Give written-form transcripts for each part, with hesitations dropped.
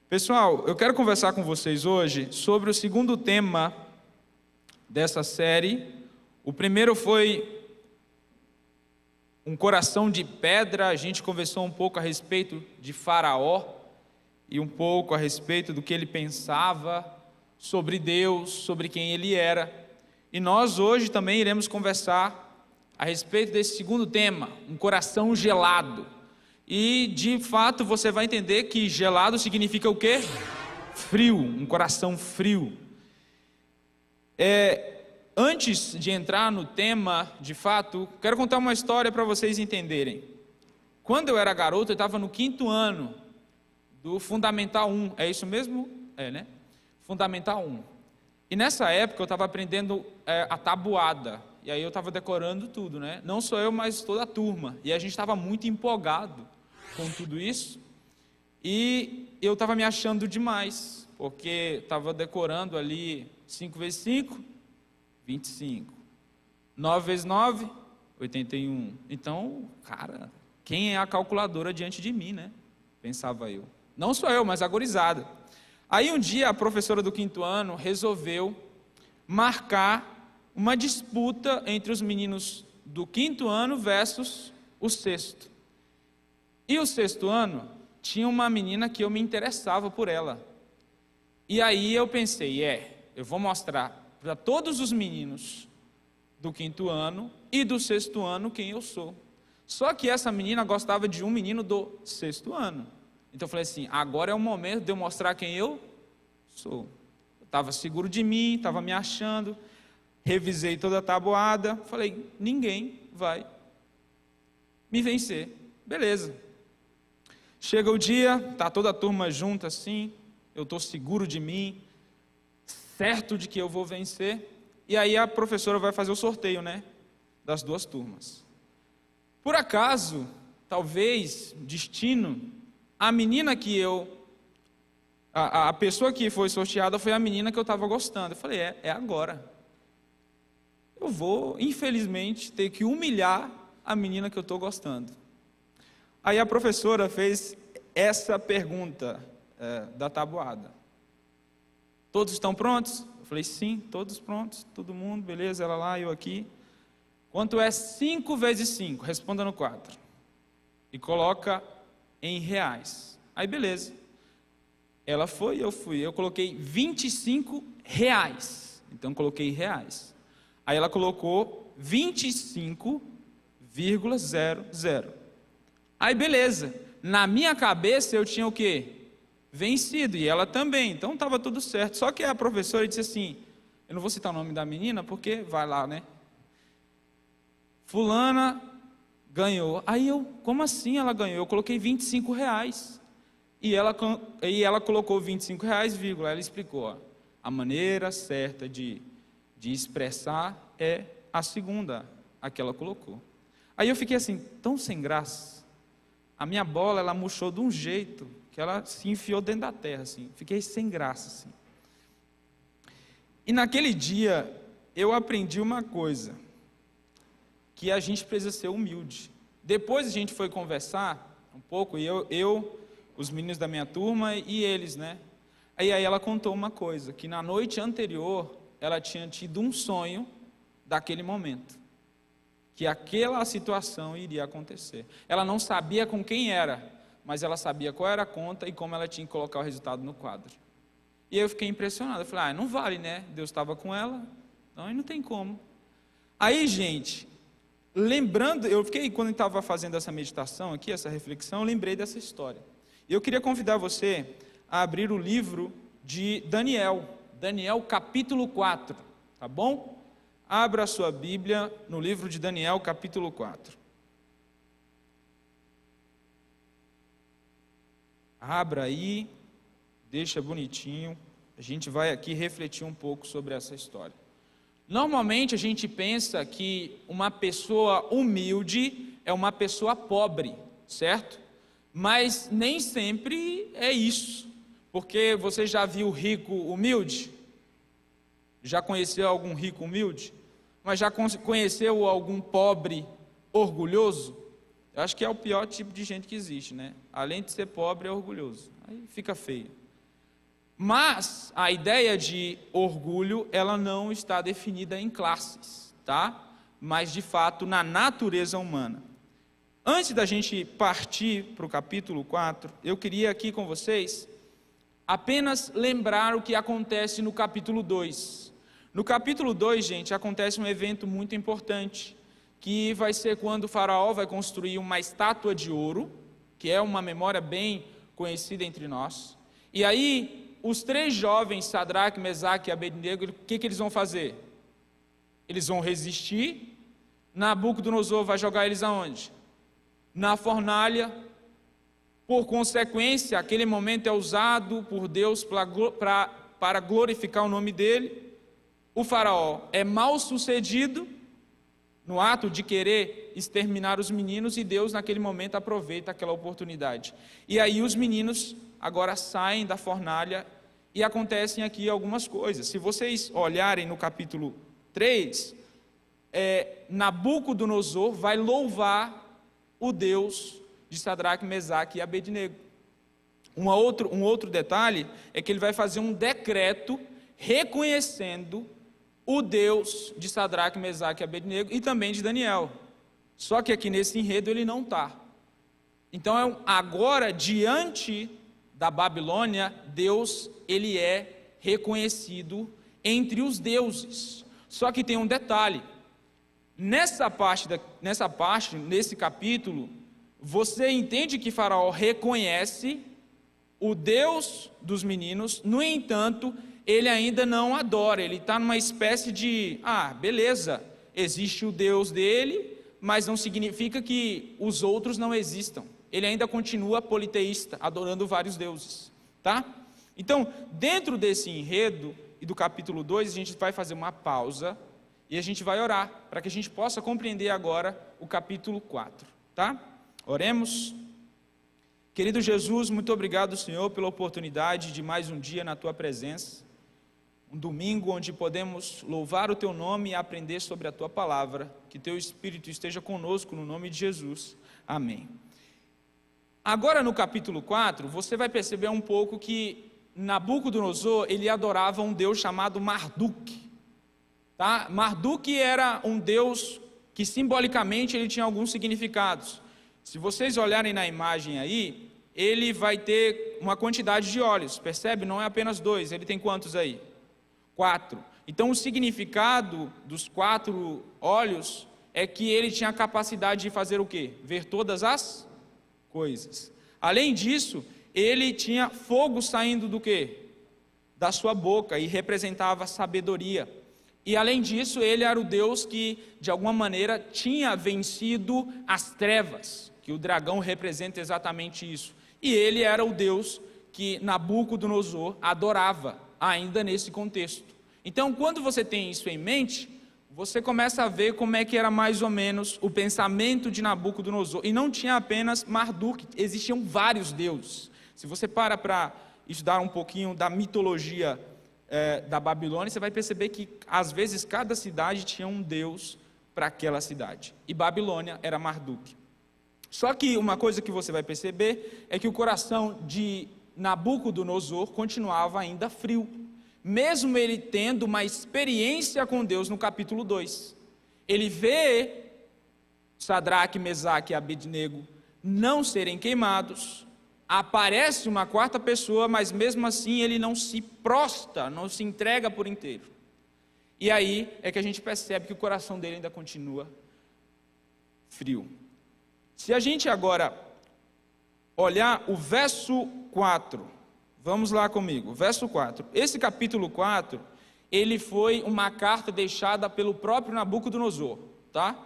Pessoal, eu quero conversar com vocês hoje sobre o segundo tema dessa série. O primeiro foi um coração de pedra. A gente conversou um pouco a respeito de Faraó e um pouco a respeito do que ele pensava sobre Deus, sobre quem ele era. E nós hoje também iremos conversar a respeito desse segundo tema, um coração gelado. E de fato você vai entender que gelado significa o quê? Frio, um coração frio. Antes de entrar no tema, de fato, quero contar uma história para vocês entenderem. Quando eu era garoto, eu estava no 5º ano do Fundamental 1, é isso mesmo? É, né? Fundamental 1. E nessa época eu estava aprendendo a tabuada, e aí eu estava decorando tudo, né? Não só eu, mas toda a turma. E a gente estava muito empolgado com tudo isso, e eu estava me achando demais, porque estava decorando ali 5 vezes 5, 25. 9 vezes 9, 81. Então, cara, quem é a calculadora diante de mim, né? Pensava eu. Não só eu, mas a gurizada. Aí um dia a professora do 5º ano resolveu marcar uma disputa entre os meninos do 5º ano versus o 6º. E o 6º ano tinha uma menina que eu me interessava por ela. E aí eu pensei, eu vou mostrar para todos os meninos do 5º ano e do 6º ano quem eu sou. Só que essa menina gostava de um menino do 6º ano. Então eu falei assim, agora é o momento de eu mostrar quem eu sou. Eu estava seguro de mim, estava me achando, revisei toda a tabuada, falei, ninguém vai me vencer. Beleza. Chega o dia, está toda a turma junta assim, eu estou seguro de mim, certo de que eu vou vencer, e aí a professora vai fazer o sorteio, né, das duas turmas. Por acaso, talvez, destino, a menina que a pessoa que foi sorteada foi a menina que eu estava gostando. Eu falei, é agora. Eu vou, infelizmente, ter que humilhar a menina que eu estou gostando. Aí a professora fez essa pergunta da tabuada. Todos estão prontos? Eu falei, sim, todos prontos, todo mundo, beleza, ela lá, eu aqui. Quanto é 5 vezes 5? Responda no quadro. E coloca em reais. Aí beleza. Ela foi, eu fui. Eu coloquei 25 reais. Então coloquei reais. Aí ela colocou 25,00. Aí beleza. Na minha cabeça eu tinha o quê? Vencido, e ela também, então estava tudo certo. Só que a professora disse assim, eu não vou citar o nome da menina, porque vai lá, né? Fulana ganhou. Aí eu, como assim ela ganhou? Eu coloquei 25 reais. E ela colocou 25 reais, vírgula. Ela explicou, ó, a maneira certa de expressar é a segunda, a que ela colocou. Aí eu fiquei assim, tão sem graça. A minha bola, ela murchou de um jeito que ela se enfiou dentro da terra, assim. Fiquei sem graça, assim. E naquele dia, eu aprendi uma coisa, que a gente precisa ser humilde. Depois a gente foi conversar um pouco, e eu os meninos da minha turma e eles, né? Aí ela contou uma coisa, que na noite anterior, ela tinha tido um sonho daquele momento, que aquela situação iria acontecer. Ela não sabia com quem era, mas ela sabia qual era a conta e como ela tinha que colocar o resultado no quadro. E eu fiquei impressionado, eu falei, não vale, né? Deus estava com ela, então não tem como. Aí, gente, lembrando, eu fiquei, quando eu estava fazendo essa meditação aqui, essa reflexão, eu lembrei dessa história. E eu queria convidar você a abrir o livro de Daniel capítulo 4, tá bom? Abra a sua Bíblia no livro de Daniel, capítulo 4. Abra aí, deixa bonitinho. A gente vai aqui refletir um pouco sobre essa história. Normalmente a gente pensa que uma pessoa humilde é uma pessoa pobre, certo? Mas nem sempre é isso. Porque você já viu rico humilde? Já conheceu algum rico humilde? Mas já conheceu algum pobre orgulhoso? Eu acho que é o pior tipo de gente que existe, né? Além de ser pobre, é orgulhoso. Aí fica feio. Mas a ideia de orgulho, ela não está definida em classes, tá? Mas de fato na natureza humana. Antes da gente partir para o capítulo 4, eu queria aqui com vocês apenas lembrar o que acontece no capítulo 2. No capítulo 2, gente, acontece um evento muito importante, que vai ser quando o faraó vai construir uma estátua de ouro, que é uma memória bem conhecida entre nós. E aí, os 3 jovens, Sadraque, Mesaque e Abednego, o que eles vão fazer? Eles vão resistir. Nabucodonosor vai jogar eles aonde? Na fornalha. Por consequência, aquele momento é usado por Deus para glorificar o nome dele. O faraó é mal sucedido no ato de querer exterminar os meninos, e Deus naquele momento aproveita aquela oportunidade. E aí os meninos agora saem da fornalha e acontecem aqui algumas coisas. Se vocês olharem no capítulo 3, Nabucodonosor vai louvar o Deus de Sadraque, Mesaque e Abednego. Um outro detalhe é que ele vai fazer um decreto reconhecendo o Deus de Sadraque, Mesaque e Abednego e também de Daniel. Só que aqui nesse enredo ele não está. Então agora, diante da Babilônia, Deus ele é reconhecido entre os deuses. Só que tem um detalhe. Nesse capítulo, você entende que Faraó reconhece o Deus dos meninos, no entanto, ele ainda não adora, ele está numa espécie de, beleza, existe o Deus dele, mas não significa que os outros não existam. Ele ainda continua politeísta, adorando vários deuses, tá? Então, dentro desse enredo e do capítulo 2, a gente vai fazer uma pausa e a gente vai orar, para que a gente possa compreender agora o capítulo 4, tá? Oremos. Querido Jesus, muito obrigado, Senhor, pela oportunidade de mais um dia na Tua presença, um domingo onde podemos louvar o Teu nome e aprender sobre a Tua palavra, que Teu Espírito esteja conosco no nome de Jesus, amém. Agora no capítulo 4, você vai perceber um pouco que Nabucodonosor, ele adorava um deus chamado Marduk, tá? Marduk era um deus que simbolicamente ele tinha alguns significados. Se vocês olharem na imagem aí, ele vai ter uma quantidade de olhos, percebe? Não é apenas 2, ele tem quantos aí? 4. Então o significado dos 4 olhos é que ele tinha a capacidade de fazer o quê? Ver todas as coisas. Além disso, ele tinha fogo saindo do quê? Da sua boca, e representava sabedoria. E além disso, ele era o Deus que, de alguma maneira, tinha vencido as trevas, que o dragão representa exatamente isso. E ele era o Deus que Nabucodonosor adorava, ainda nesse contexto. Então, quando você tem isso em mente, você começa a ver como é que era mais ou menos o pensamento de Nabucodonosor. E não tinha apenas Marduk, existiam vários deuses. Se você para estudar um pouquinho da mitologia da Babilônia, você vai perceber que, às vezes, cada cidade tinha um deus para aquela cidade. E Babilônia era Marduk. Só que uma coisa que você vai perceber é que o coração de Nabucodonosor continuava ainda frio, mesmo ele tendo uma experiência com Deus no capítulo 2. Ele vê Sadraque, Mesaque e Abednego não serem queimados, aparece uma 4ª pessoa, mas mesmo assim ele não se prostra, não se entrega por inteiro. E aí é que a gente percebe que o coração dele ainda continua frio. Se a gente agora olhar o verso 4, vamos lá comigo, verso 4. Esse capítulo 4, ele foi uma carta deixada pelo próprio Nabucodonosor, tá?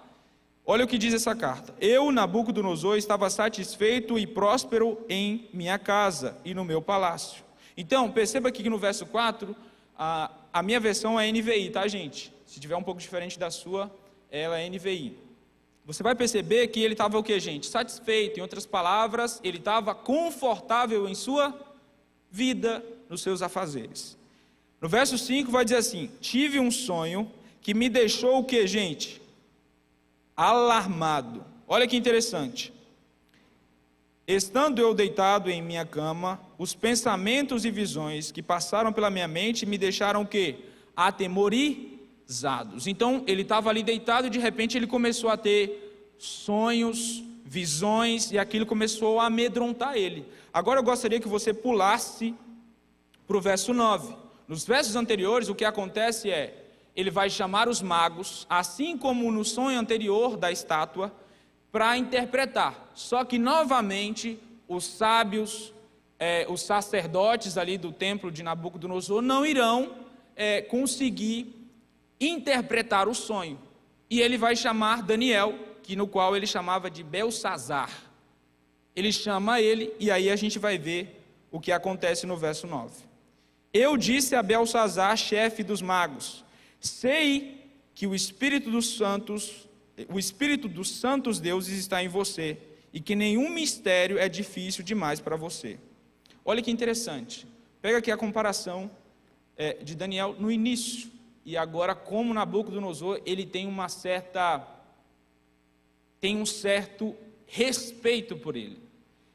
Olha o que diz essa carta. Eu, Nabucodonosor, estava satisfeito e próspero em minha casa e no meu palácio. Então, perceba aqui que no verso 4, a minha versão é NVI, tá, gente? Se tiver um pouco diferente da sua, ela é NVI. Você vai perceber que ele estava o que, gente? Satisfeito. Em outras palavras, ele estava confortável em sua vida, nos seus afazeres. No verso 5 vai dizer assim: tive um sonho que me deixou o que, gente? Alarmado. Olha que interessante. Estando eu deitado em minha cama, os pensamentos e visões que passaram pela minha mente me deixaram o quê? Atemorizados. Então, ele estava ali deitado e de repente ele começou a ter sonhos, visões, e aquilo começou a amedrontar ele. Agora eu gostaria que você pulasse para o verso 9. Nos versos anteriores, o que acontece é, ele vai chamar os magos, assim como no sonho anterior da estátua, para interpretar. Só que novamente, os sábios, os sacerdotes ali do templo de Nabucodonosor não irão conseguir interpretar o sonho. E ele vai chamar Daniel, no qual ele chamava de Belsazar. Ele chama ele, e aí a gente vai ver o que acontece no verso 9. Eu disse a Belsazar, chefe dos magos, sei que o Espírito dos santos deuses está em você, e que nenhum mistério é difícil demais para você. Olha que interessante, pega aqui a comparação de Daniel no início, e agora como Nabucodonosor, ele tem um certo respeito por ele.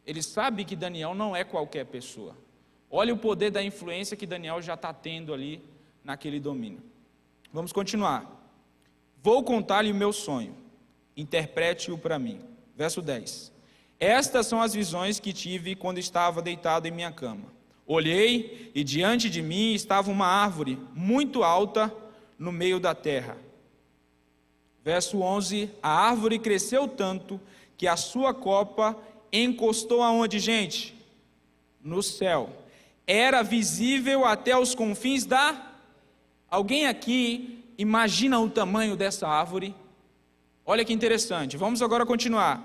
Ele sabe que Daniel não é qualquer pessoa. Olha o poder da influência que Daniel já está tendo ali naquele domínio. Vamos continuar. Vou contar-lhe o meu sonho, interprete-o para mim. Verso 10. Estas são as visões que tive quando estava deitado em minha cama. Olhei e diante de mim estava uma árvore muito alta no meio da terra. Verso 11, a árvore cresceu tanto que a sua copa encostou aonde, gente? No céu. Era visível até os confins da... Alguém aqui imagina o tamanho dessa árvore? Olha que interessante, vamos agora continuar.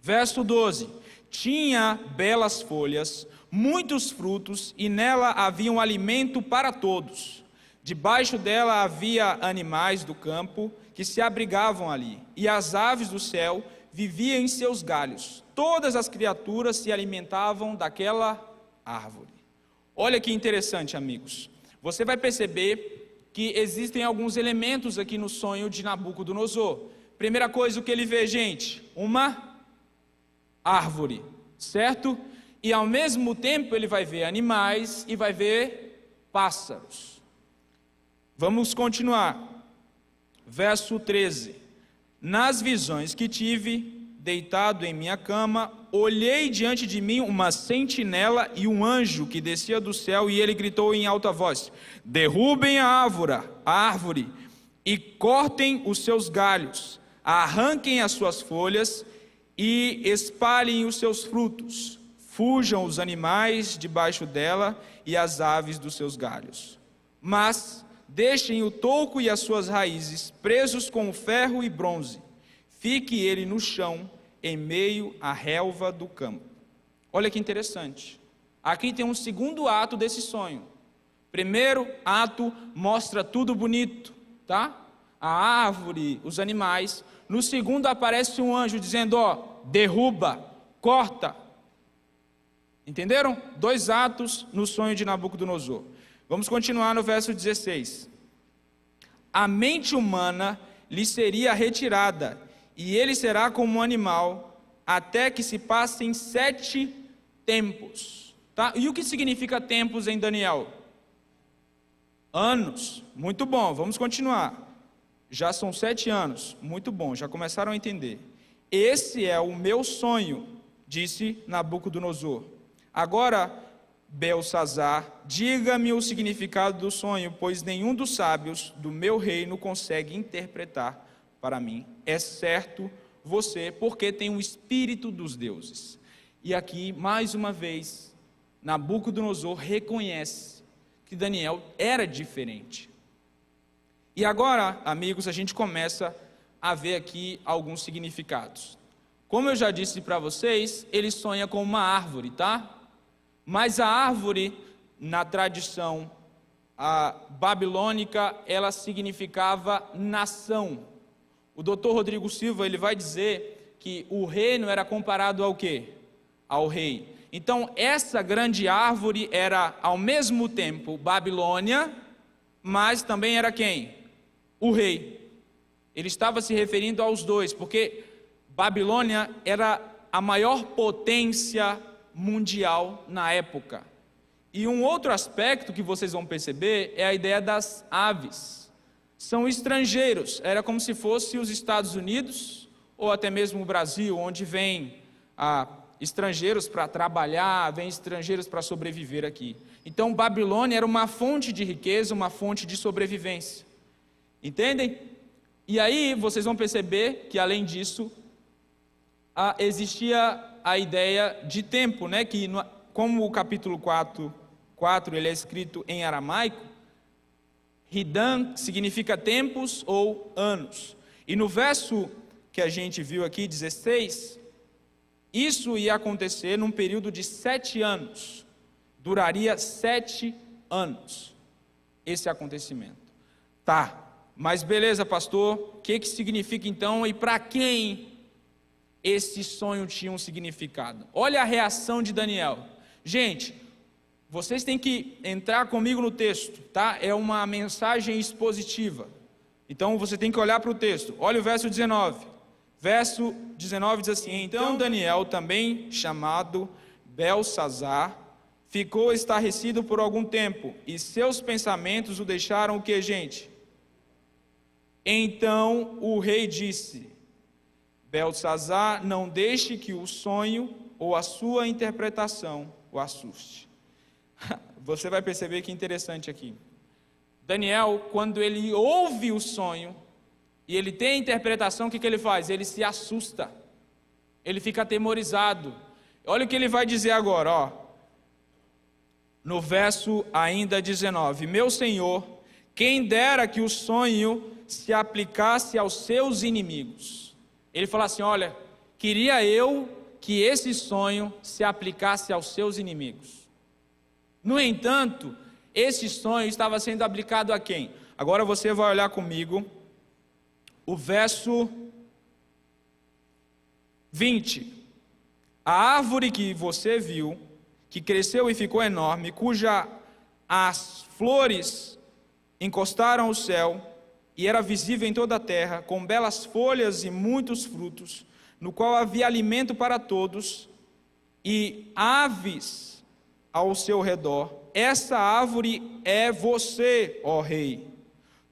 Verso 12, tinha belas folhas, muitos frutos, e nela havia um alimento para todos. Debaixo dela havia animais do campo que se abrigavam ali, e as aves do céu viviam em seus galhos. Todas as criaturas se alimentavam daquela árvore. Olha que interessante, amigos. Você vai perceber que existem alguns elementos aqui no sonho de Nabucodonosor. Primeira coisa, o que ele vê, gente? Uma árvore, certo? E ao mesmo tempo ele vai ver animais e vai ver pássaros. Vamos continuar. Verso 13. Nas visões que tive, deitado em minha cama, olhei diante de mim uma sentinela e um anjo que descia do céu, e ele gritou em alta voz: derrubem a árvore, e cortem os seus galhos, arranquem as suas folhas e espalhem os seus frutos. Fujam os animais debaixo dela e as aves dos seus galhos. Mas deixem o tronco e as suas raízes presos com ferro e bronze. Fique ele no chão, em meio à relva do campo. Olha que interessante. Aqui tem um segundo ato desse sonho. Primeiro ato mostra tudo bonito, tá? A árvore, os animais. No segundo aparece um anjo dizendo, derruba, corta. Entenderam? 2 atos no sonho de Nabucodonosor. Vamos continuar no verso 16. A mente humana lhe seria retirada, e ele será como um animal, até que se passem 7 tempos. Tá? E o que significa tempos em Daniel? Anos. Muito bom, vamos continuar. Já são 7 anos. Muito bom, já começaram a entender. Esse é o meu sonho, disse Nabucodonosor. Agora, Belsazar, diga-me o significado do sonho, pois nenhum dos sábios do meu reino consegue interpretar para mim. É certo você, porque tem o espírito dos deuses. E aqui, mais uma vez, Nabucodonosor reconhece que Daniel era diferente. E agora, amigos, a gente começa a ver aqui alguns significados. Como eu já disse para vocês, ele sonha com uma árvore, tá? Mas a árvore, na tradição babilônica, ela significava nação. O doutor Rodrigo Silva, ele vai dizer que o reino era comparado ao quê? Ao rei. Então, essa grande árvore era, ao mesmo tempo, Babilônia, mas também era quem? O rei. Ele estava se referindo aos dois, porque Babilônia era a maior potência mundial na época. E um outro aspecto que vocês vão perceber é a ideia das aves. São estrangeiros, era como se fosse os Estados Unidos ou até mesmo o Brasil, onde vem estrangeiros para trabalhar, vem estrangeiros para sobreviver aqui. Então Babilônia era uma fonte de riqueza, uma fonte de sobrevivência. Entendem? E aí vocês vão perceber que além disso, existia a ideia de tempo, né? Que como o capítulo 4 ele é escrito em aramaico, Hidan significa tempos ou anos. E no verso que a gente viu aqui, 16, isso ia acontecer num período de 7 anos. Duraria 7 anos esse acontecimento. Tá, mas beleza, pastor, o que significa então e para quem esse sonho tinha um significado? Olha a reação de Daniel. Gente, vocês têm que entrar comigo no texto, tá? É uma mensagem expositiva. Então você tem que olhar para o texto. Olha o verso 19. Verso 19 diz assim: então Daniel, também chamado Beltsazar, ficou estarrecido por algum tempo, e seus pensamentos o deixaram o que, gente? Então o rei disse: Beltsazar, não deixe que o sonho ou a sua interpretação o assuste. Você vai perceber que interessante aqui. Daniel, quando ele ouve o sonho e ele tem a interpretação, o que ele faz? Ele se assusta, ele fica atemorizado. Olha o que ele vai dizer agora, ó. No verso ainda 19: meu senhor, quem dera que o sonho se aplicasse aos seus inimigos. Ele fala assim: olha, queria eu que esse sonho se aplicasse aos seus inimigos. No entanto, esse sonho estava sendo aplicado a quem? Agora você vai olhar comigo o verso 20. A árvore que você viu, que cresceu e ficou enorme, cuja as flores encostaram o céu, e era visível em toda a terra, com belas folhas e muitos frutos, no qual havia alimento para todos, e aves ao seu redor. Essa árvore é você, ó rei.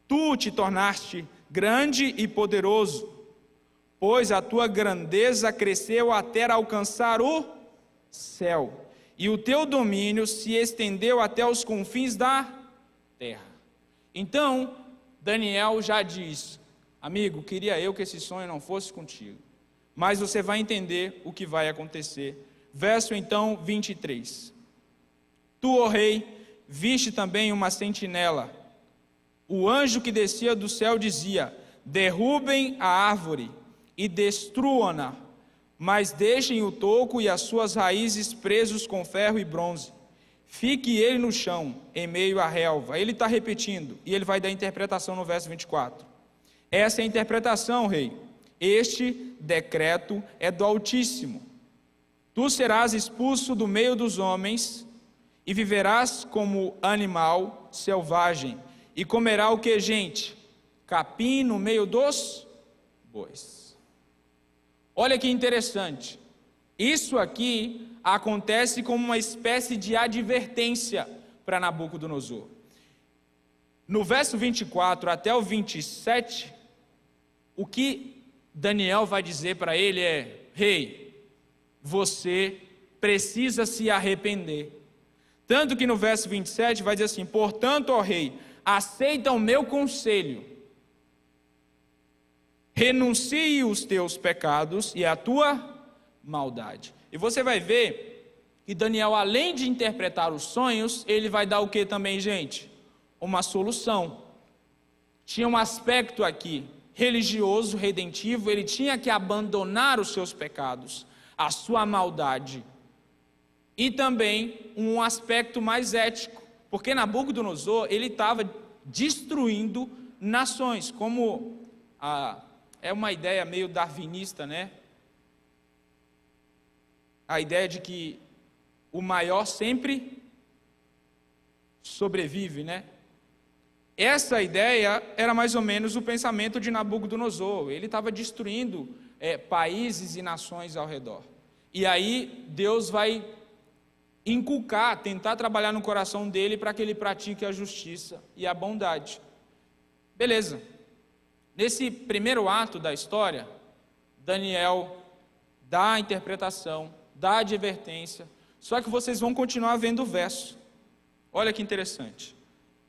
Tu te tornaste grande e poderoso, pois a tua grandeza cresceu até alcançar o céu, e o teu domínio se estendeu até os confins da terra. Então, Daniel já diz: amigo, queria eu que esse sonho não fosse contigo, mas você vai entender o que vai acontecer. Verso então 23. Tu, ó rei, viste também uma sentinela. O anjo que descia do céu dizia: derrubem a árvore e destruam-na, mas deixem o toco e as suas raízes presos com ferro e bronze. Fique ele no chão, em meio à relva. Ele está repetindo, e ele vai dar a interpretação no verso 24. Essa é a interpretação, rei. Este decreto é do Altíssimo. Tu serás expulso do meio dos homens, e viverás como animal selvagem, e comerá o que, gente? Capim no meio dos bois. Olha que interessante. Isso aqui acontece como uma espécie de advertência para Nabucodonosor. No verso 24 até o 27, o que Daniel vai dizer para ele é: rei, você precisa se arrepender. Tanto que no verso 27 vai dizer assim: portanto, ó rei, aceita o meu conselho, renuncie os teus pecados e a tua maldade. E você vai ver que Daniel, além de interpretar os sonhos, ele vai dar o que também, gente? Uma solução. Tinha um aspecto aqui religioso, redentivo. Ele tinha que abandonar os seus pecados, a sua maldade, e também um aspecto mais ético, porque Nabucodonosor, ele estava destruindo nações, como é uma ideia meio darwinista, né? A ideia de que o maior sempre sobrevive, né? Essa ideia era mais ou menos o pensamento de Nabucodonosor. Ele estava destruindo países e nações ao redor. E aí Deus vai inculcar, tentar trabalhar no coração dele para que ele pratique a justiça e a bondade. Beleza. Nesse primeiro ato da história, Daniel dá a interpretação, dá a advertência, só que vocês vão continuar vendo o verso. Olha que interessante.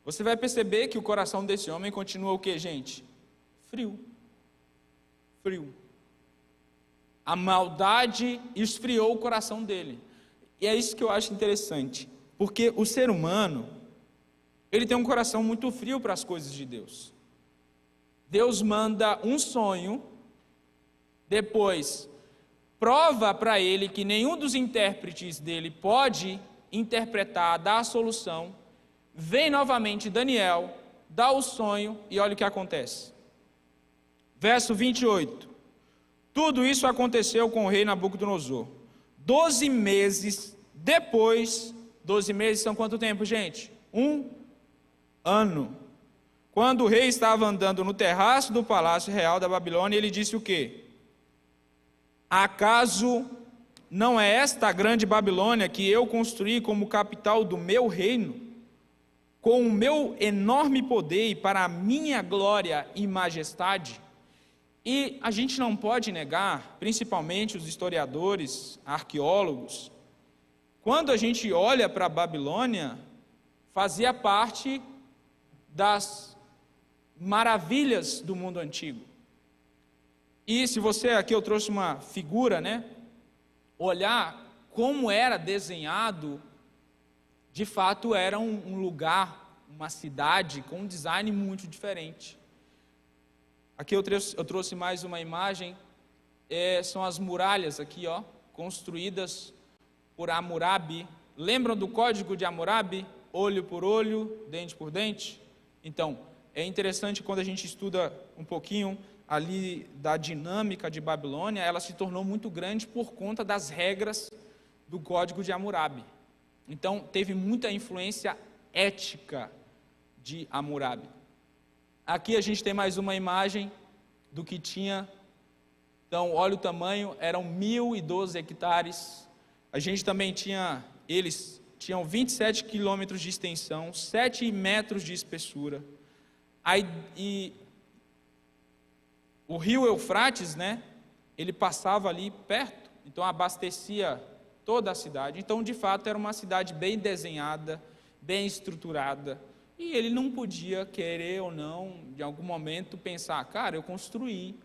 Você vai perceber que o coração desse homem continua o que, gente? Frio. Frio. A maldade esfriou o coração dele. E é isso que eu acho interessante, porque o ser humano, ele tem um coração muito frio para as coisas de Deus. Deus manda um sonho, depois prova para ele que nenhum dos intérpretes dele pode interpretar, dar a solução, vem novamente Daniel, dá o sonho e olha o que acontece. Verso 28. Tudo isso aconteceu com o rei Nabucodonosor. 12 meses depois, 12 meses são quanto tempo, gente? 1 ano. Quando o rei estava andando no terraço do palácio real da Babilônia, ele disse o quê? Acaso não é esta a grande Babilônia que eu construí como capital do meu reino, com o meu enorme poder e para a minha glória e majestade? E a gente não pode negar, principalmente os historiadores, arqueólogos, quando a gente olha para a Babilônia, fazia parte das maravilhas do mundo antigo. E se você, aqui eu trouxe uma figura, né? Olhar como era desenhado, de fato era um lugar, uma cidade com um design muito diferente. Aqui eu trouxe mais uma imagem, são as muralhas aqui, ó, construídas por Hammurabi. Lembram do código de Hammurabi? Olho por olho, dente por dente? Então, é interessante quando a gente estuda um pouquinho ali da dinâmica de Babilônia, ela se tornou muito grande por conta das regras do código de Hammurabi. Então, teve muita influência ética de Hammurabi. Aqui a gente tem mais uma imagem do que tinha. Então, olha o tamanho, eram 1.012 hectares. A gente também eles tinham 27 quilômetros de extensão, 7 metros de espessura. E o rio Eufrates, né, ele passava ali perto, então abastecia toda a cidade. Então, de fato, era uma cidade bem desenhada, bem estruturada. E ele não podia querer ou não, de algum momento, pensar, cara, eu construí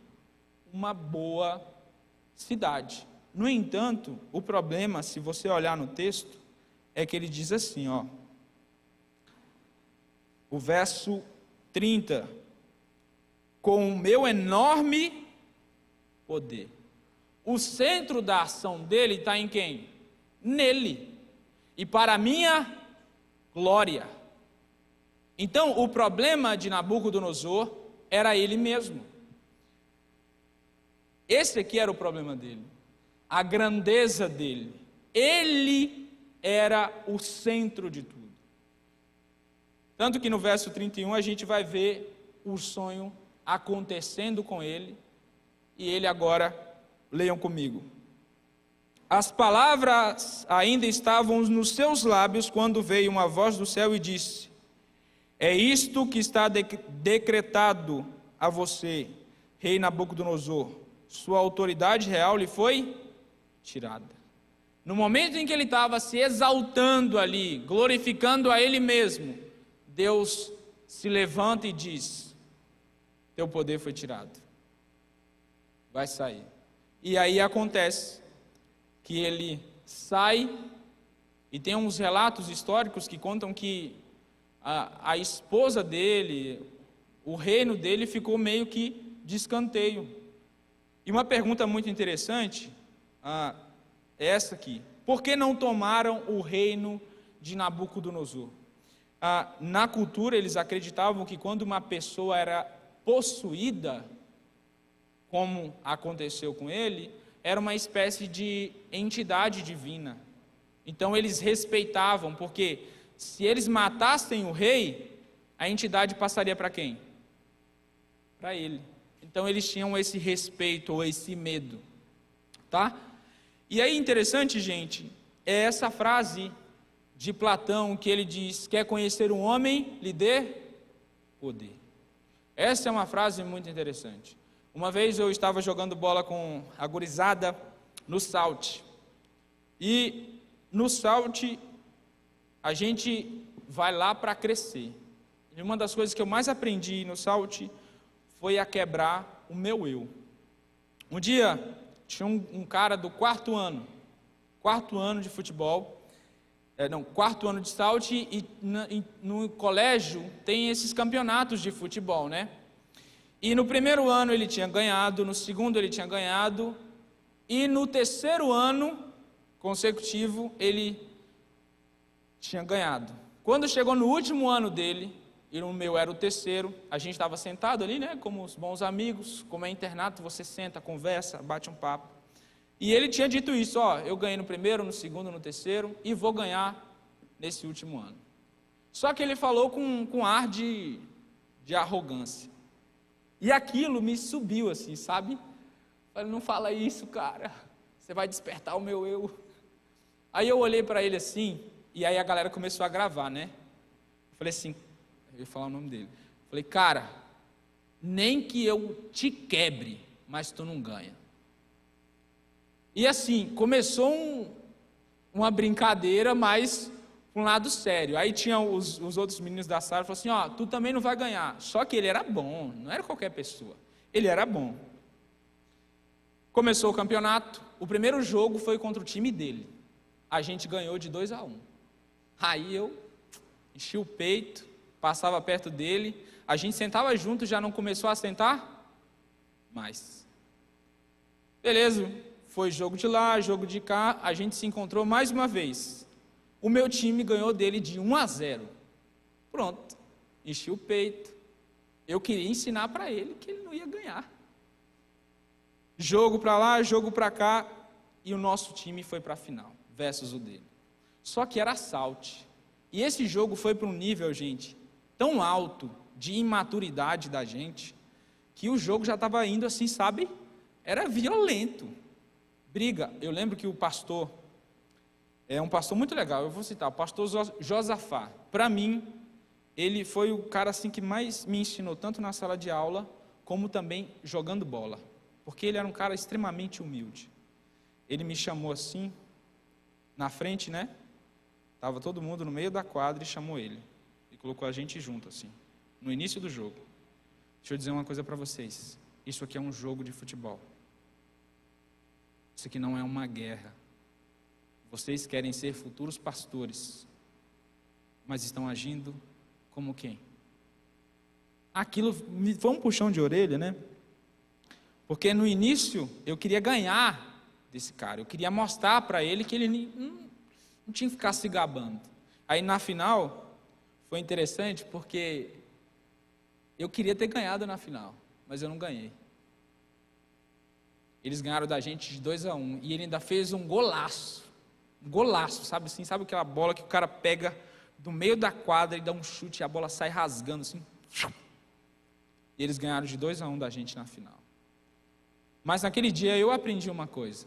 uma boa cidade. No entanto, o problema, se você olhar no texto, é que ele diz assim, ó, o verso 30, com o meu enorme poder. O centro da ação dele está em quem? Nele. E para a minha glória. Então, o problema de Nabucodonosor era ele mesmo. Esse aqui era o problema dele. A grandeza dele. Ele era o centro de tudo. Tanto que no verso 31 a gente vai ver o sonho acontecendo com ele. E ele agora, leiam comigo. As palavras ainda estavam nos seus lábios quando veio uma voz do céu e disse: é isto que está decretado a você, rei Nabucodonosor. Sua autoridade real lhe foi tirada. No momento em que ele estava se exaltando ali, glorificando a ele mesmo, Deus se levanta e diz: teu poder foi tirado. Vai sair. E aí acontece que ele sai, e tem uns relatos históricos que contam que a esposa dele, o reino dele ficou meio que de escanteio. E uma pergunta muito interessante é essa aqui: por que não tomaram o reino de Nabucodonosor? Na cultura eles acreditavam que quando uma pessoa era possuída, como aconteceu com ele, era uma espécie de entidade divina. Então eles respeitavam, porque se eles matassem o rei, a entidade passaria para quem? Para ele. Então eles tinham esse respeito ou esse medo, tá? E aí interessante, gente, é essa frase de Platão que ele diz: quer conhecer um homem, lhe dê poder. Essa é uma frase muito interessante. Uma vez eu estava jogando bola com a gurizada no Salt. E no Salt a gente vai lá para crescer. E uma das coisas que eu mais aprendi no Salt foi a quebrar o meu eu. Um dia tinha um cara do quarto ano de futebol, quarto ano de Salt, e no colégio tem esses campeonatos de futebol, né? E no primeiro ano ele tinha ganhado, no segundo ele tinha ganhado, e no terceiro ano consecutivo ele tinha ganhado. Quando chegou no último ano dele, e o meu era o terceiro, a gente estava sentado ali, né, como os bons amigos, como é internato, você senta, conversa, bate um papo. E ele tinha dito isso: ó, eu ganhei no primeiro, no segundo, no terceiro, e vou ganhar nesse último ano. Só que ele falou com ar de arrogância. E aquilo me subiu assim, sabe? Eu falei: não fala isso, cara, você vai despertar o meu eu. Aí eu olhei para ele assim, e aí a galera começou a gravar, né? Eu falei assim, eu ia falar o nome dele. Eu falei: cara, nem que eu te quebre, mas tu não ganha. E assim, começou uma brincadeira, mas um lado sério. Aí tinha os outros meninos da sala, falaram assim: ó, tu também não vai ganhar. Só que ele era bom, não era qualquer pessoa. Ele era bom. Começou o campeonato, o primeiro jogo foi contra o time dele. A gente ganhou de 2-1. Aí eu enchi o peito, passava perto dele, a gente sentava junto, já não começou a sentar mais. Beleza, foi jogo de lá, jogo de cá, a gente se encontrou mais uma vez. O meu time ganhou dele de 1-0. Pronto, enchi o peito. Eu queria ensinar para ele que ele não ia ganhar. Jogo para lá, jogo para cá, e o nosso time foi para a final, versus o dele. Só que era Salt. E esse jogo foi para um nível, gente, tão alto de imaturidade da gente, que o jogo já estava indo assim, sabe? Era violento. Briga. Eu lembro que o pastor, é um pastor muito legal, eu vou citar, o pastor Josafá. Para mim, ele foi o cara assim que mais me ensinou, tanto na sala de aula, como também jogando bola. Porque ele era um cara extremamente humilde. Ele me chamou assim, na frente, né? Estava todo mundo no meio da quadra e chamou ele. E colocou a gente junto, assim, no início do jogo. Deixa eu dizer uma coisa para vocês. Isso aqui é um jogo de futebol. Isso aqui não é uma guerra. Vocês querem ser futuros pastores, mas estão agindo como quem? Aquilo foi um puxão de orelha, né? Porque no início eu queria ganhar desse cara. Eu queria mostrar para ele que ele não tinha que ficar se gabando. Aí na final, foi interessante porque eu queria ter ganhado na final, mas eu não ganhei. Eles ganharam da gente de 2-1, e ele ainda fez um golaço, sabe assim, sabe aquela bola que o cara pega do meio da quadra e dá um chute e a bola sai rasgando assim. E eles ganharam de 2-1 da gente na final. Mas naquele dia eu aprendi uma coisa,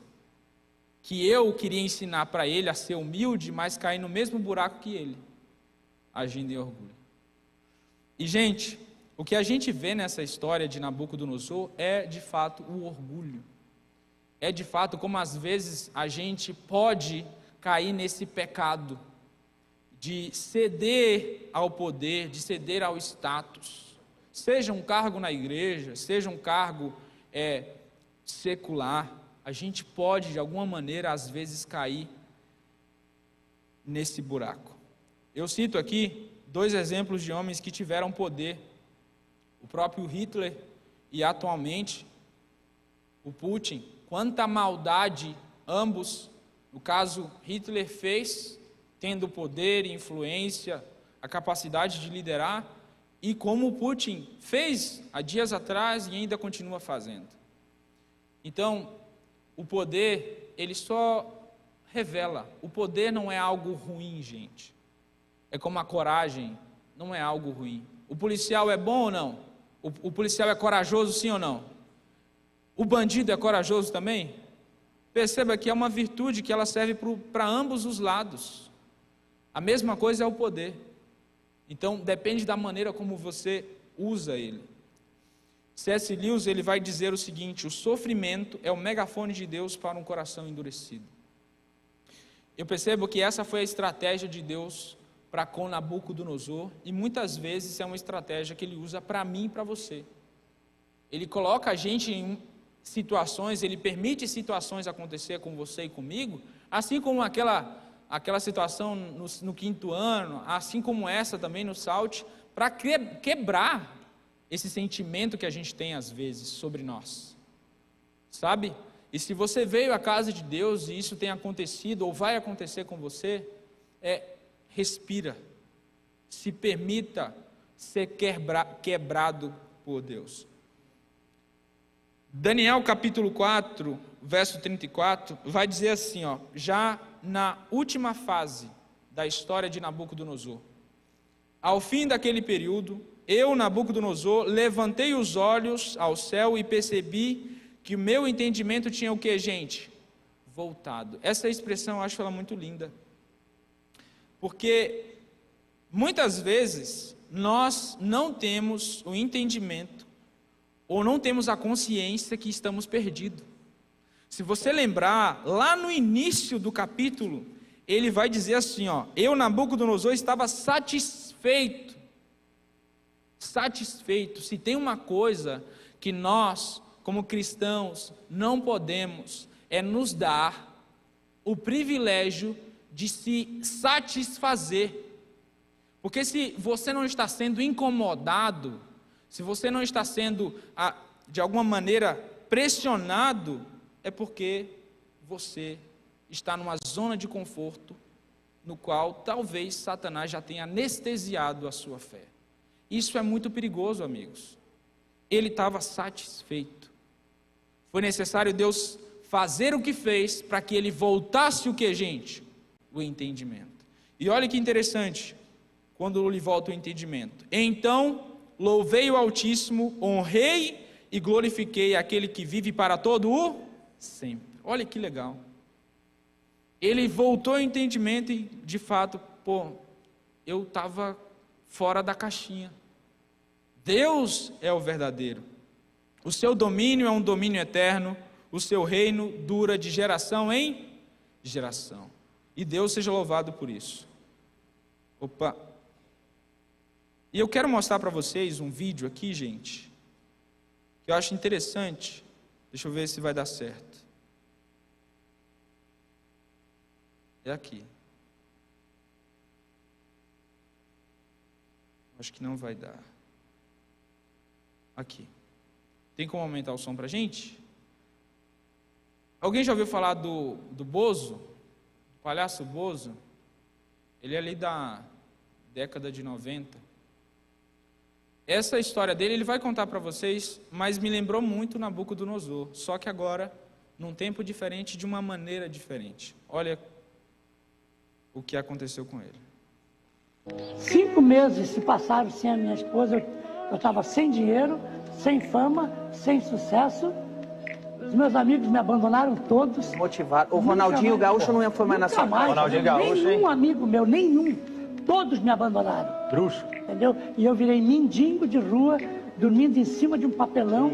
que eu queria ensinar para ele a ser humilde, mas cair no mesmo buraco que ele, agindo em orgulho. E gente, o que a gente vê nessa história de Nabucodonosor é de fato o orgulho. É de fato como às vezes a gente pode cair nesse pecado de ceder ao poder, de ceder ao status, seja um cargo na igreja, seja um cargo secular. A gente pode de alguma maneira às vezes cair nesse buraco. Eu cito aqui 2 exemplos de homens que tiveram poder: o próprio Hitler e atualmente o Putin. Quanta maldade ambos, no caso Hitler, fez, tendo poder, influência, a capacidade de liderar, e como o Putin fez há dias atrás e ainda continua fazendo. Então, o poder, ele só revela. O poder não é algo ruim, gente. É como a coragem, não é algo ruim. O policial é bom ou não? O policial é corajoso, sim ou não? O bandido é corajoso também? Perceba que é uma virtude que ela serve para ambos os lados. A mesma coisa é o poder. Então, depende da maneira como você usa ele. C.S. Lewis, ele vai dizer o seguinte: o sofrimento é o megafone de Deus para um coração endurecido. Eu percebo que essa foi a estratégia de Deus para com Nabucodonosor, e muitas vezes é uma estratégia que ele usa para mim e para você. Ele coloca a gente em situações, ele permite situações acontecer com você e comigo, assim como aquela situação no 5º ano, assim como essa também no SALT, para quebrar esse sentimento que a gente tem às vezes sobre nós, sabe? E se você veio à casa de Deus e isso tem acontecido ou vai acontecer com você, respira, se permita ser quebrado por Deus. Daniel capítulo 4, verso 34, vai dizer assim, já na última fase da história de Nabucodonosor: ao fim daquele período, eu, Nabucodonosor, levantei os olhos ao céu e percebi que o meu entendimento tinha o que, gente? Voltado. Essa expressão eu acho ela muito linda, porque muitas vezes nós não temos o entendimento ou não temos a consciência que estamos perdidos. Se você lembrar, lá no início do capítulo, ele vai dizer assim, eu, Nabucodonosor, estava satisfeito. Se tem uma coisa que nós, como cristãos, não podemos, é nos dar o privilégio de se satisfazer. Porque se você não está sendo incomodado, se você não está sendo, de alguma maneira, pressionado, é porque você está numa zona de conforto, no qual talvez Satanás já tenha anestesiado a sua fé. Isso é muito perigoso, amigos. Ele estava satisfeito. Foi necessário Deus fazer o que fez para que ele voltasse o que, gente? O entendimento. E olha que interessante, quando lhe volta o entendimento. Então, louvei o Altíssimo, honrei e glorifiquei aquele que vive para todo o sempre. Olha que legal. Ele voltou ao entendimento e, de fato, eu estava fora da caixinha. Deus é o verdadeiro. O seu domínio é um domínio eterno. O seu reino dura de geração em geração. E Deus seja louvado por isso. E eu quero mostrar para vocês um vídeo aqui, gente, que eu acho interessante. Deixa eu ver se vai dar certo. É aqui. Acho que não vai dar. Aqui. Tem como aumentar o som para a gente? Alguém já ouviu falar do Bozo? Do palhaço Bozo? Ele é ali da década de 90. Essa história dele, ele vai contar para vocês, mas me lembrou muito Nabucodonosor, só que agora, num tempo diferente, de uma maneira diferente. Olha o que aconteceu com ele. 5 meses se passaram sem a minha esposa, eu estava sem dinheiro, sem fama, sem sucesso. Os meus amigos me abandonaram todos. Motivado. O Ronaldinho Gaúcho não foi mais na sua casa. Ronaldinho Gaúcho, nenhum amigo meu, nenhum. Todos me abandonaram. Bruxo. Entendeu? E eu virei mendigo de rua, dormindo em cima de um papelão,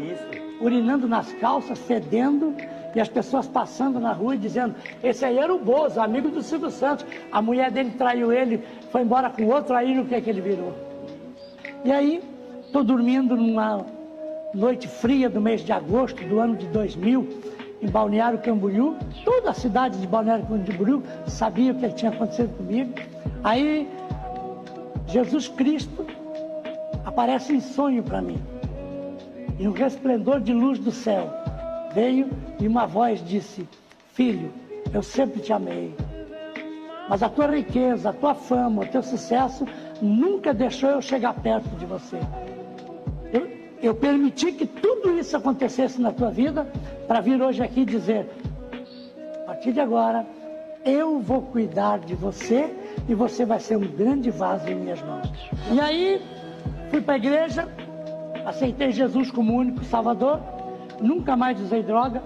urinando nas calças, fedendo, e as pessoas passando na rua e dizendo: esse aí era o Bozo, amigo do Silvio Santos. A mulher dele traiu ele, foi embora com outro, aí no que é que ele virou. E aí, estou dormindo numa noite fria do mês de agosto do ano de 2000, em Balneário Camboriú. Toda a cidade de Balneário Camboriú sabia o que tinha acontecido comigo. Aí, Jesus Cristo aparece em sonho para mim. E um resplendor de luz do céu veio e uma voz disse: filho, eu sempre te amei. Mas a tua riqueza, a tua fama, o teu sucesso nunca deixou eu chegar perto de você. Eu permiti que tudo isso acontecesse na tua vida para vir hoje aqui dizer: a partir de agora, eu vou cuidar de você e você vai ser um grande vaso em minhas mãos. E aí, fui para a igreja, aceitei Jesus como único Salvador, nunca mais usei droga,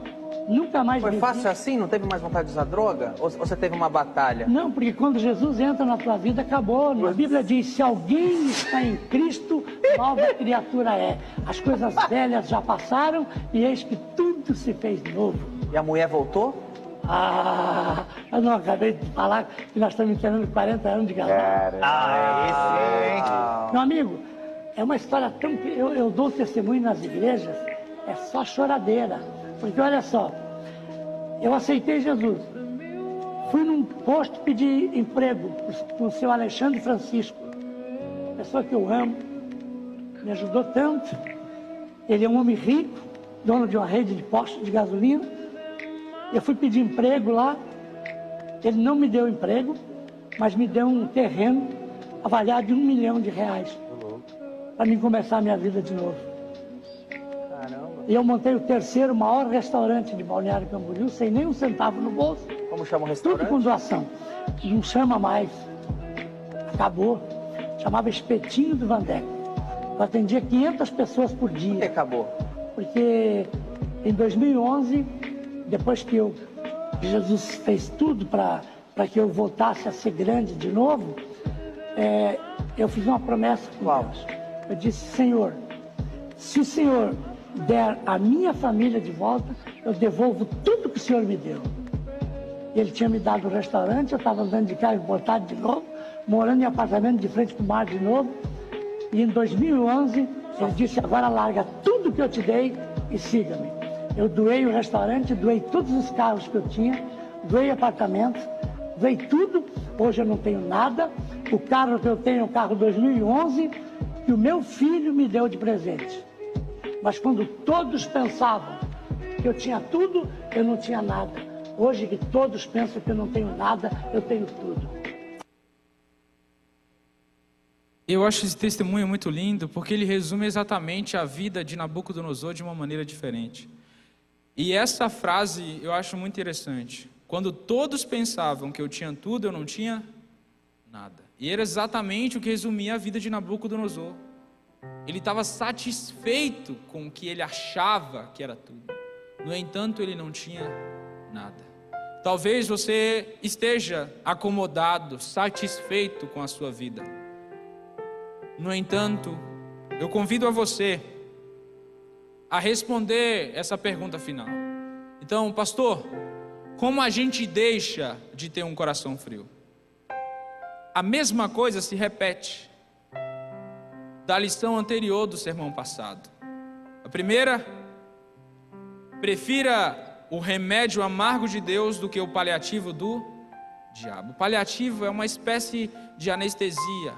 Nunca mais Foi bebi. fácil assim? Não teve mais vontade de usar droga? Ou você teve uma batalha? Não, porque quando Jesus entra na tua vida, acabou. A Bíblia diz, se alguém está em Cristo, nova criatura é. As coisas velhas já passaram e eis que tudo se fez novo. E a mulher voltou? Eu não acabei de falar que nós estamos esperando 40 anos de casado. Esse, Meu amigo, é uma história tão... Eu dou testemunho nas igrejas, é só choradeira. Porque olha só, eu aceitei Jesus. Fui num posto pedir emprego com o seu Alexandre Francisco, pessoa que eu amo, me ajudou tanto. Ele é um homem rico, dono de uma rede de postos de gasolina. Eu fui pedir emprego lá, ele não me deu emprego, mas me deu um terreno avaliado de R$1 milhão para mim começar a minha vida de novo. Caramba. E eu montei o terceiro maior restaurante de Balneário Camboriú, sem nem um centavo no bolso. Como chama o Tudo restaurante? com doação. Não chama mais. Acabou. Chamava Espetinho do Vandeco. Eu atendia 500 pessoas por Por que dia. acabou? Porque em 2011, depois que Jesus fez tudo para que eu voltasse a ser grande de novo, eu fiz uma promessa com Qual? Deus. Eu disse, Senhor, se o Senhor der a minha família de volta, eu devolvo tudo que o Senhor me deu. E Ele tinha me dado o restaurante, eu estava andando de carro importado de novo, morando em apartamento de frente para o mar de novo. E em 2011, Ele disse, agora larga tudo que eu te dei e siga-me. Eu doei o restaurante, doei todos os carros que eu tinha, doei apartamentos, doei tudo. Hoje eu não tenho nada. O carro que eu tenho é um carro 2011 que o meu filho me deu de presente. Mas quando todos pensavam que eu tinha tudo, eu não tinha nada. Hoje que todos pensam que eu não tenho nada, eu tenho tudo. Eu acho esse testemunho muito lindo, porque ele resume exatamente a vida de Nabucodonosor de uma maneira diferente. E essa frase eu acho muito interessante. Quando todos pensavam que eu tinha tudo, eu não tinha nada. E era exatamente o que resumia a vida de Nabucodonosor. Ele estava satisfeito com o que ele achava que era tudo. No entanto, ele não tinha nada. Talvez você esteja acomodado, satisfeito com a sua vida. No entanto, eu convido a você a responder essa pergunta final. Então, pastor, como a gente deixa de ter um coração frio? A mesma coisa se repete da lição anterior do sermão passado. A primeira, prefira o remédio amargo de Deus do que o paliativo do diabo. O paliativo é uma espécie de anestesia.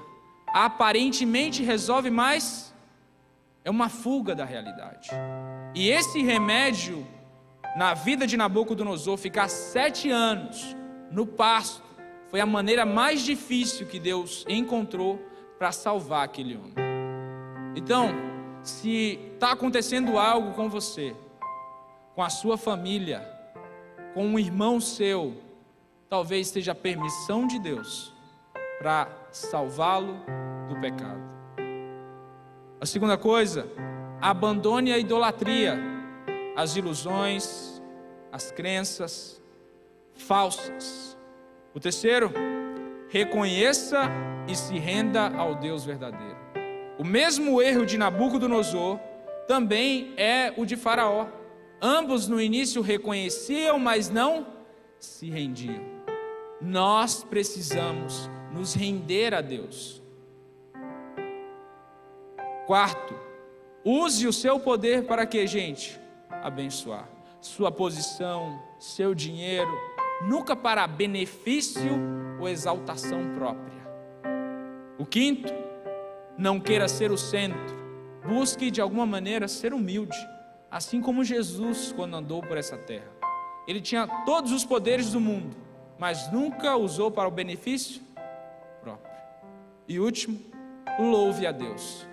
Aparentemente resolve, mas é uma fuga da realidade. E esse remédio, na vida de Nabucodonosor, ficar 7 anos no pasto, foi a maneira mais difícil que Deus encontrou para salvar aquele homem. Então, se está acontecendo algo com você, com a sua família, com um irmão seu, talvez seja a permissão de Deus para salvá-lo do pecado. A segunda coisa, abandone a idolatria, as ilusões, as crenças falsas. O terceiro, reconheça e se renda ao Deus verdadeiro. O mesmo erro de Nabucodonosor também é o de Faraó. Ambos no início reconheciam, mas não se rendiam. Nós precisamos nos render a Deus. Quarto, use o seu poder para quê, gente? Abençoar. Sua posição, seu dinheiro, nunca para benefício ou exaltação própria. O quinto, não queira ser o centro. Busque de alguma maneira ser humilde, assim como Jesus quando andou por essa terra. Ele tinha todos os poderes do mundo, mas nunca usou para o benefício próprio. E último, louve a Deus.